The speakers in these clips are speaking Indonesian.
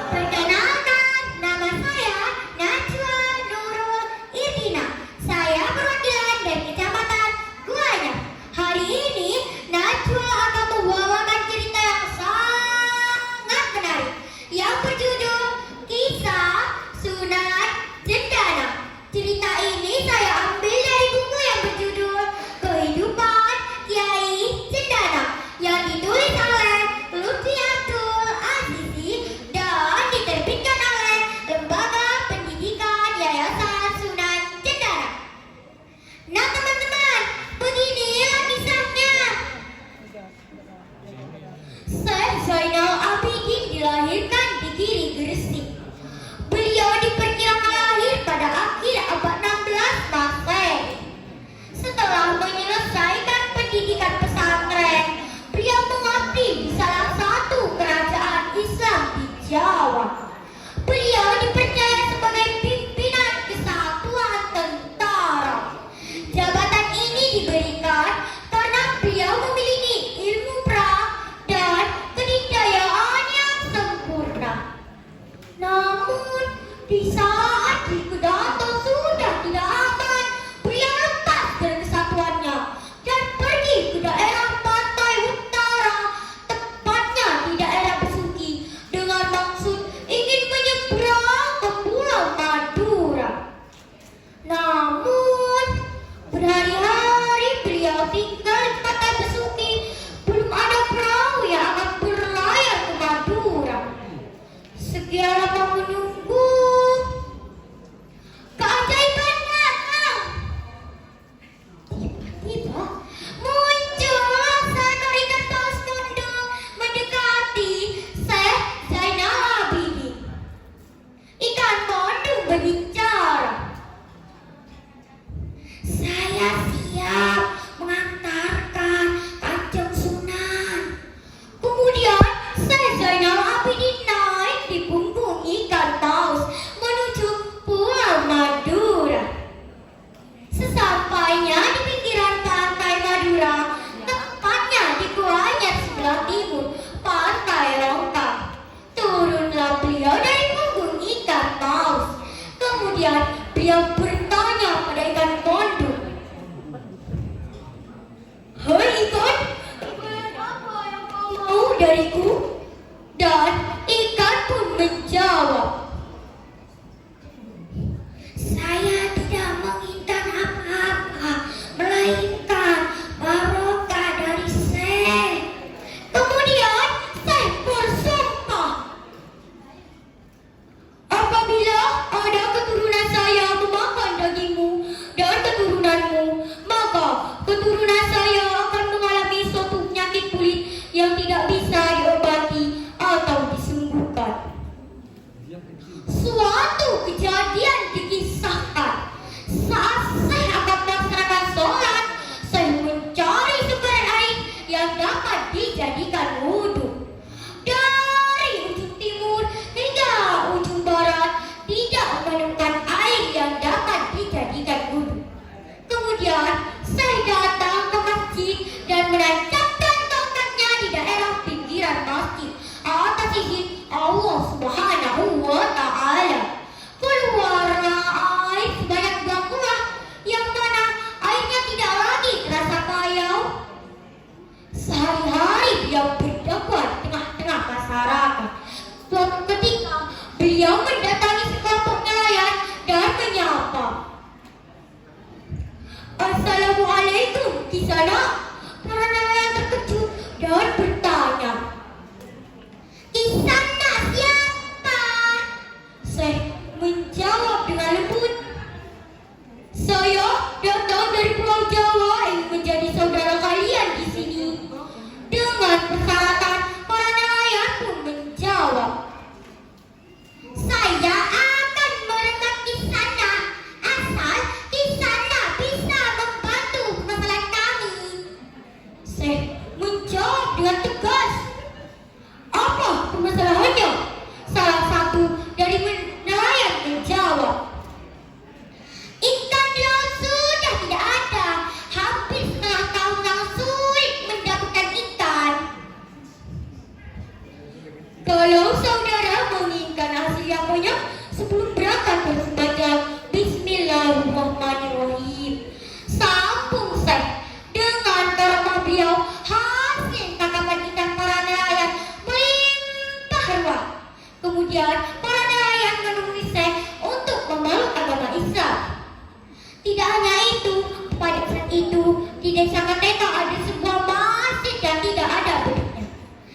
Perkenalkan, nama saya Najwa Nurul Irdina. Saya perwakilan dari Kecamatan Guanyar. Hari ini Najwa akan membawakan cerita yang sangat menarik yang berjudul Kisah Sunan Cendana. Cerita ini saya ambil dari buku yang berjudul Kehidupan Kiai Cendana yang ditulis oleh Lutfi Abdul Azizi dan diterbitkan oleh Lembaga Pendidikan Yayasan Sunan Cendana. Nah teman-teman, beginilah kisahnya. Syekh Zainal Abidin dilahirkan di Giri Gresik. Beliau diperkirakan lahir pada akhir abad 16 Masehi. Setelah menyelesaikan pendidikan pesantren, beliau mengabdi di salah satu kerajaan Islam di Jawa. Beliau dipercaya sebagai pimpinan kesatuan tentara. Jabatan ini diberikan karena beliau memiliki ilmu perang dan kedikdayaan yang sempurna. Namun, di saat di Kudanto sudah tidak aman, beliau lepas dari kesatuannya dan pergi ke daerah pantai utara, tepatnya di daerah Besuki, dengan maksud ingin menyeberang ke Pulau Madura. Namun, berhari-hari beliau tinggal di pantai Besuki, belum ada perahu yang akan berlayar ke Madura. Sekian lama menunggu, cendana hasil yang banyak sebelum berangkat bersembahyang. Bismillahirrahmanirrahim. Sambung Syekh dengan karomah beliau, hasil tangkapan ikan para nelayan melimpah ruah. Kemudian para nelayan menemui Syekh untuk memeluk agama Islam. Tidak hanya itu, pada saat itu di desa Kateka ada sebuah masjid yang tidak ada beduknya.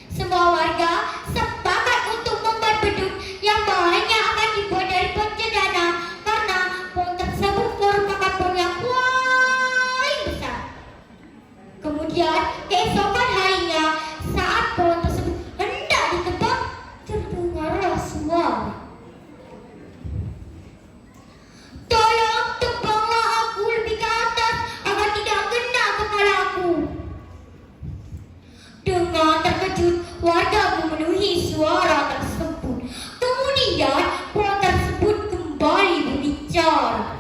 Semua warga sepakat untuk membuat beduk yang bahannya akan dibuat dari pohon cendana karena pohon tersebut merupakan pohon yang paling besar. Kemudian keesokan harinya saat pohon tersebut hendak ditebang, terdengarlah suara, "Tolong tebanglah aku lebih ke atas agar tidak kena kepalaku." Dengan terkejut, warga memenuhi suara tersebut. Kemudian pohon tersebut kembali berbicara,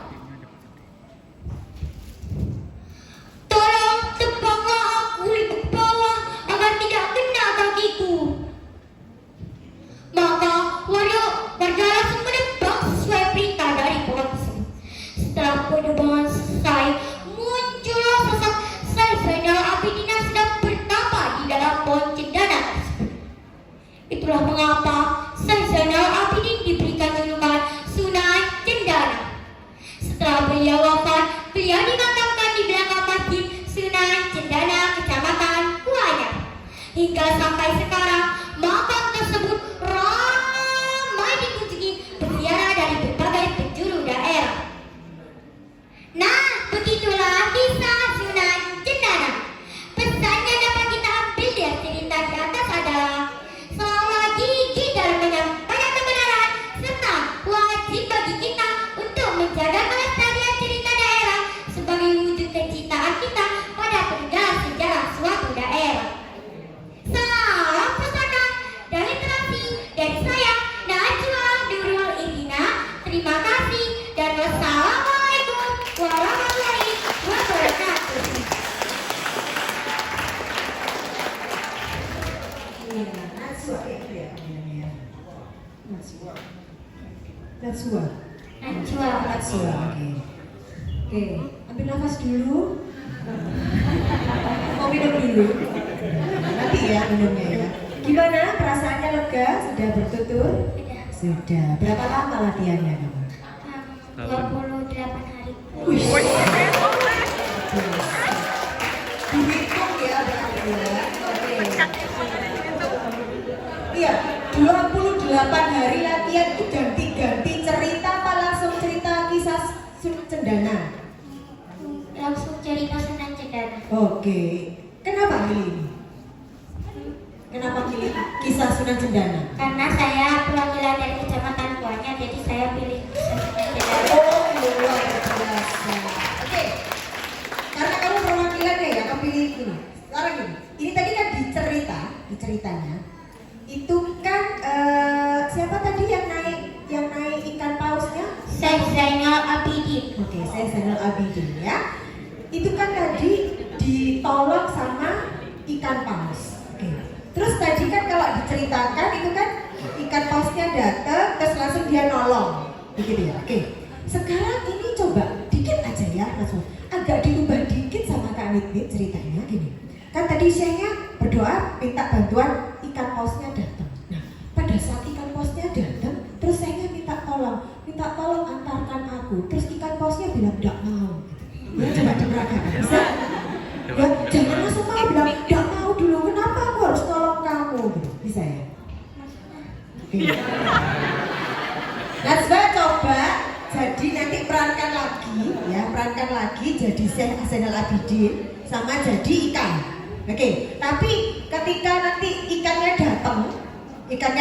"Tolong tebanglah aku lebih ke bawah agar tidak kena kakiku." Maka warga langsung menebang sesuai perintah dari pohon tersebut. Setelah penebangan selesai, muncullah sosok Syekh Zainal Abidin yang sedang bertapa di dalam pohon cendana tersebut. Itulah mengapa Syekh Zainal Abidin diberikan julukan Sunan Cendana. Setelah beliau wafat, beliau dimakamkan di belakang masjid Sunan Cendana, Kecamatan Kuanyar. Hingga sampai sekarang, makam tersebut ramai dikunjungi berziarah dari berbagai penjuru daerah. Nah, begitulah kisah Sunan Cendana. Pesan yang dapat kita ambil dari cerita di atas adalah selalu gigih dalam menyampaikan kebenaran, serta wajib bagi kita untuk menjaga kelestarian cerita daerah sebagai wujud kecintaan kita pada peninggalan sejarah suatu daerah. Salam pesona dan literasi dari saya, Najwa Nurul Irina. Terima kasih dan wassalamualaikum warahmatullahi wabarakatuh. Najwa. Najwa. Najwa. Oke. Ambil nafas dulu. Mau minum dulu. Nanti ya minumnya ya. Gimana? Perasaannya lega? Sudah bertutur? Sudah. Berapa lama latihannya kamu? 28 hari. Dihitung ya berarti ya. Oke. Iya, 28 hari latihan itu ganti-ganti cerita apa langsung cerita kisah Sunan Cendana? Langsung cerita Sunan Cendana. Oke. Kenapa pilih ini? Kenapa pilih kisah Sunan Cendana? Karena saya perwakilan dari Kecamatan Kuanyar, jadi saya pilih kisah Sunan Cendana. Oh, luar biasa. Oke. Karena kamu perwakilannya ya, kamu pilih ini. Sekarang gini, ini tadi kan di ceritanya itu kan siapa tadi yang naik ikan pausnya? Syekh Zainal Abidin. Oke, saya Zainal Abidin ya. Itu kan tadi ditolong sama ikan paus. Oke. Terus tadi kan kalau diceritakan itu kan ikan pausnya datang terus langsung dia nolong. Begitu ya. Oke. Sekarang ini coba dikit aja ya, Mas. Agak diubah dikit sama Kak Nitbit ceritanya gini. Kan tadi Syekhnya berdoa minta bantuan ikan pausnya datang. Nah, pada saat ikan pausnya datang, terus Syekhnya minta tolong antarkan aku. Terus ikan pausnya bilang enggak mau. Ya coba diperagakan. Bisa? Ya, jangan langsung mau bilang enggak mau dulu. Kenapa aku harus tolong kamu? Gitu. Bisa ya? Oke. Najwa coba jadi nanti perankan lagi jadi Syekh Zainal Abidin sama jadi ikan. Oke, tapi ketika nanti ikannya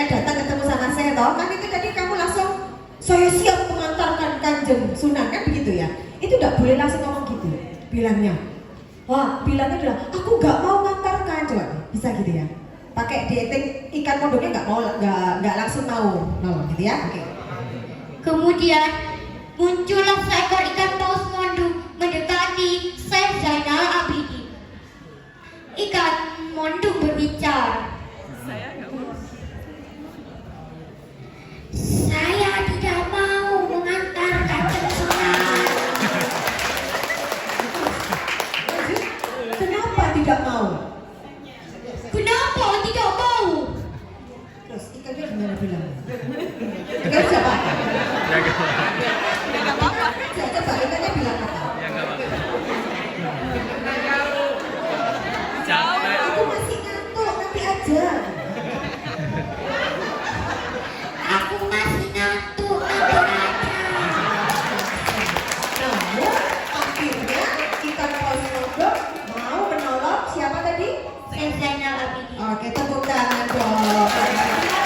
datang ketemu sama saya toh, kan itu tadi kamu langsung saya siap mengantarkan Kanjeng Sunan kan begitu ya. Itu enggak boleh langsung ngomong gitu bilangnya. Wah, bilangnya adalah aku nggak mau ngantarkan, coba bisa gitu ya. Pakai dieting ikan mondoknya nggak langsung mau nolong gitu ya. Oke. Kemudian muncullah seekor ikan paus mondok mendekati Syekh Zainal Abidin. Ikan mondok berbicara. Enggak siapa? Ya nggak apa-apa. Coba ingatnya bilang apa? Ya nggak apa-apa. Capek. Aku masih ngantuk, nanti aja. Aku masih ngantuk, nanti aja. Namun akhirnya ikan paus kodok mau menolong siapa tadi? Zainal Abidin. Oke, tepuk tangan dong.